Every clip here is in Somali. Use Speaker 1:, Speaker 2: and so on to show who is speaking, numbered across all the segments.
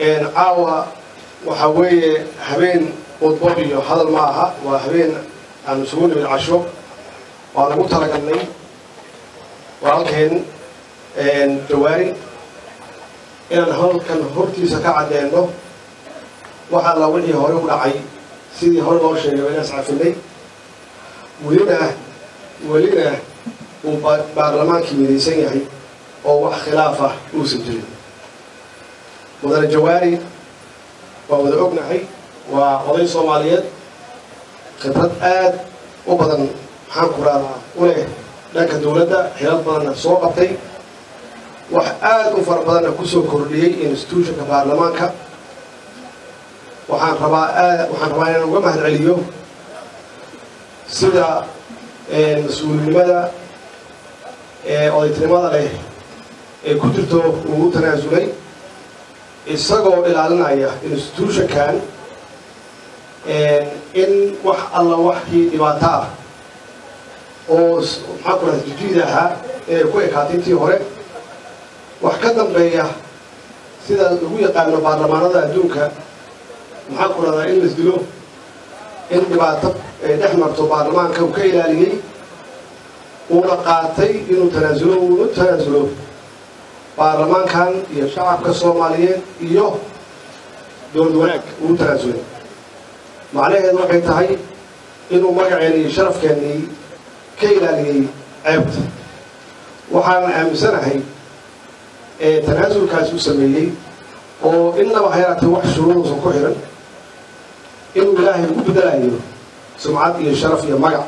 Speaker 1: عاوة وحوي هبين وضبطي هذا الماء وهبين عن سوون العشب وأنا قلت لك إني وعلكين جواري إن هذا كان هرتي سكعد لأنه وحلا ولي هوري ولعي سيدي هوري الله شيء وناس عارفيني ولنا وبرلمان كميديسين يعني أو خلافة وسجل مدن الجواري ومدن أقنعي وقضية صوماليات خبرات آد وبدن حانكورانا وله لكن دولة حيال بدن سوقتي وآد وفر بدن كسو كردي إنستوشن كبرلمانك وحان ربا أنا وجمع العليو سيدا مسؤول لماذا قضية لماذا له كترته وتنازلي isagoo ilaalinaya institution kan in wax alla wixii dhibaato ah oo maxaa ku raad jiidaha ku ekaatintii hore wax ka dambeeya sida lagu yaqaan baarlamaanada adduunka maxaa ku raad in la isdilo in dhibaato dhex marto baarlamaanka uu ka ilaaliyay uu la qaatay inuu tanaasulo برلمان كان يشعب كصوماليين إيوه دول هناك وتنازل معناه هذا وحيد هاي إنه ما يعني شرف كاني كيلا لي عبد وحنا أمسنا هاي تنازل كاسو سميلي وإنما حياته وحش شروط وكحرا إنه إلهي بدلاهي سمعات يا شرف يا مقع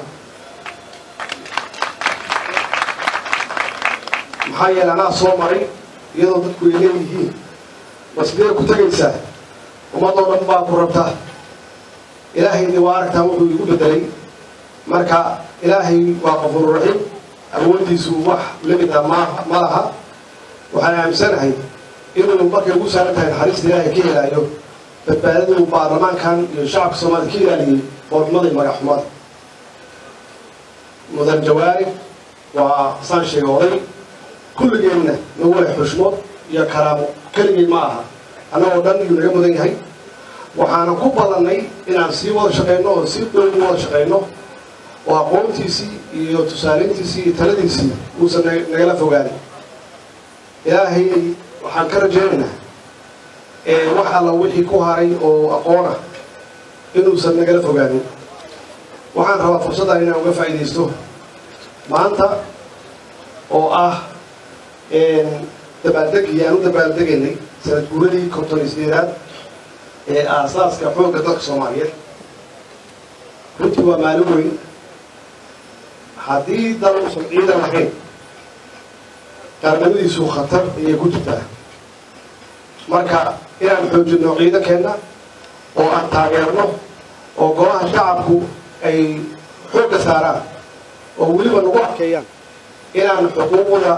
Speaker 1: محايل أنا صومري iyadoo dadku ay leeyihiin wasbiir ku tagaysa ummadoo dhan baa ku rabta ilaahay waa aragtaa wuxuu igu bedelay marka ilaahay waa qafuur raxiim awoodiisu wax limid ma laha waxaan aaminsanahay inuu markay ugu saaran tahay naxariista ilaahay ka helaayo badbaadadu baarlamaankan iyo shacabka Soomaaliya ka ilaaliyay qormadii magaxumada mudan jawaari waa saan sheegay كل جيلنا نقول حشمات يا كلامه كل جيل معها أنا ودان ينرجع مدني هاي وحنا كوبالني إن عسير ولا شقينا وسير دول ولا شقينا وأقوم تيسي يتسالين تيسي تلديسي وصلنا نجلا فوقاني يا هي وحنكر جيلنا وحلا وجهي كوهاري أو أقونا إنه وصلنا نجلا فوقاني وحن روا فرصة هنا وقف عيديستو ما أنت أو dabaaldegii aanu dabaaldegaynay sanad guuradii 58aad ee aasaaska xoogga dalka Soomaaliyeed runtii waa maalin weyn haddii dal uusan ciidan lahayn qaranimadiisu khatar ayay ku jirtaa marka inaan xoojino ciidankeena oo aan taageerno oo golaha shacabku ay xoogga saaraan oo weliba nagu adkeeyaan inaan xuquuqda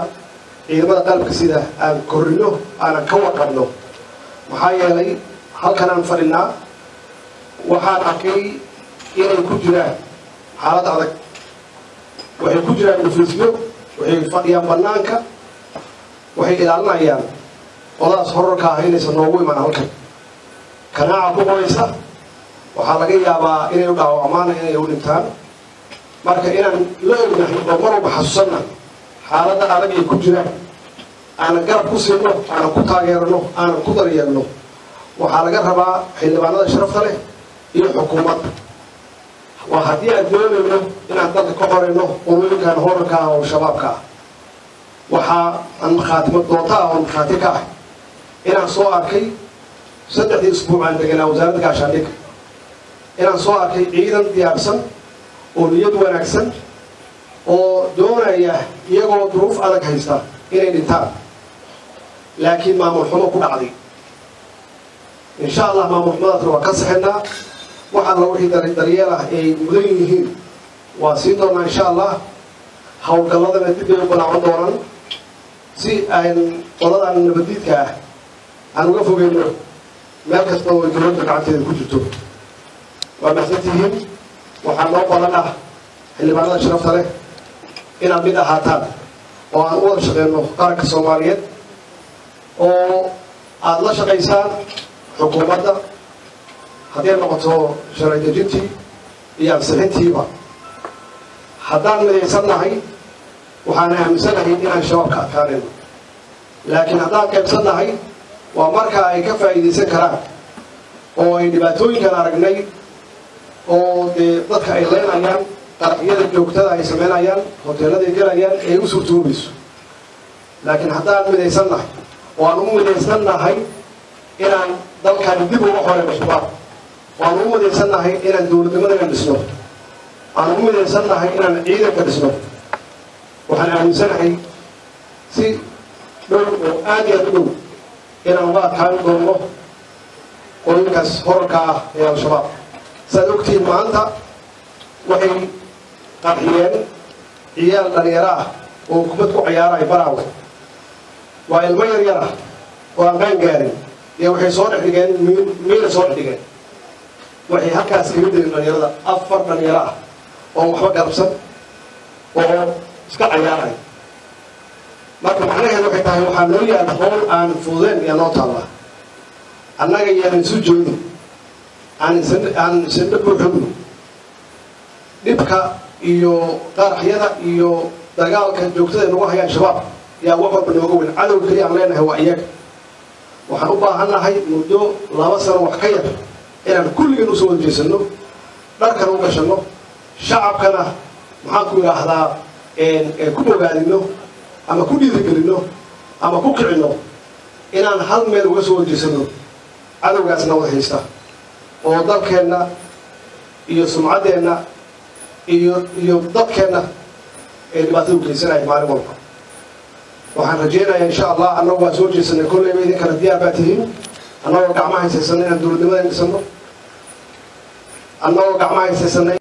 Speaker 1: ciidamada qalabka sida aan korino aan ka warqabno maxaa yeelay halkan aan fadhinaa waxaan arkay inay ku jiraan xaalad adag waxay ku jiraan nafisyo waxay fadhiyaan banaanka waxay ilaalinayaan qoladaas horarka ah inaysan noogu iman halkan kanaaca ku qoraysa waxaa laga yaabaa inay u dhaawacmaan inay u dhintaan marka inaan la ognahay oo mar walba xasuusanna xaaladda adag ay ku jiraan aan garab ku siino aan ku taageerno aan ku daryeelno waxaa laga rabaa xildhibaanada sharafta leh iyo xukuumadda waa haddii aan doonayno inaan dalka ka horeyno qolooyinkan horarka ah oo shabaabka ah waxaa aan makhaatimo doonta ah oo makhaati ka ah inaan soo arkay 3 isbuuc aan deganaa wasaaradda gaashaandhigga inaan soo arkay ciidan diyaarsan oo niyad wanaagsan oo doonaya iyagoo duruuf adag haysta inay dhintaan laakiin maamul xumo ku dhacday insha Allah maamul xumadaas waa ka saxnaa waxaan la wixii daryeel ah ay mudan yihiin waa sii doonaa insha Allah hawlgalladana dib ay u balaacan doonaan si aan qoladan nabadiidka ah aan uga fogeyno meel kasta oo dowladda gacanteeda ku jirto waa mahadsantihiin waxaan loo balan ah xildhibaanada sharafta leh inaad mid ahaataan oo aan u wada shaqeyno qaranka Soomaaliyeed oo aad la shaqaysaan xukuumadda hadday noqoto sharci dejintii iyo ansixintiiba haddaan midaysannahay waxaan aaminsanahay inaan shabaabka adkaanayno laakiin haddaan qaybsannahay waa markaa ay ka faa'iidaysan karaan oo ay dhibaatooyinkan aragnay oo dee dadka ay leynayaan qaraxyada joogtada ay samaynayaan hoteeladay gelayaan ay u suurtoobayso laakiin haddaan midaysannahay oo aan u midaysannahay inaan dalkan dib uga xoreyno shabaab waan u midaysannahay inaan dowladnimadana dhisno aan u midaysannahay inaan ciidanka dhisno waxaan aaminsanahay si dhow oo aad iyo aad u dhow inaan uga adkaan doonno qoyinkaas horarka ah ee al-shabaab saad ogtihiin maanta waxay qarxiyeen ciyaal dhalinyaro ah oo kubad ku ciyaaraya baraawe waa ilmo yar yar ah oo aan qaan gaarin iyo waxay soo dhex dhigeen miila soo dhex dhigeen waxay halkaas kaga dileen dhalinyarada 4 dhalinyaro ah oo waxba garabsan oo iska ciyaaraya marka macnaheedu waxay tahay waxaa noo yaala howl aan fududeyn iyo noo taalla annaga yaan isu joogin aan isindha buuxino dhibka iyo qaraxyada iyo dagaalka joogtada nagu hayaan shabaab yaa wax walba nooga weyn cadowga keliya aan leenahay waa iyaga waxaan u baahannahay muddo 2 sano wax ka yar inaan kulligeen usoo wada jeesano dharkana u gashanno shacabkana maxaan ku yidhaahdaa ku bogaadino ama ku dhiirigelino ama ku kicino inaan hal meel uga soo wada jeesano cadowgaasna wada haysta oo dalkeenna iyo sumcaddeenna iyo dadkeenna ee dhibaatada u geysanaya maalin walba waxaan rajaynayaa insha allah annagu waa soo jeesanay kolleyba idinkana diyaar baa tihiin annagoo gacmaha haysaysanay inaan dowladnimadan dhisano annagoo gacmaha haysaysanay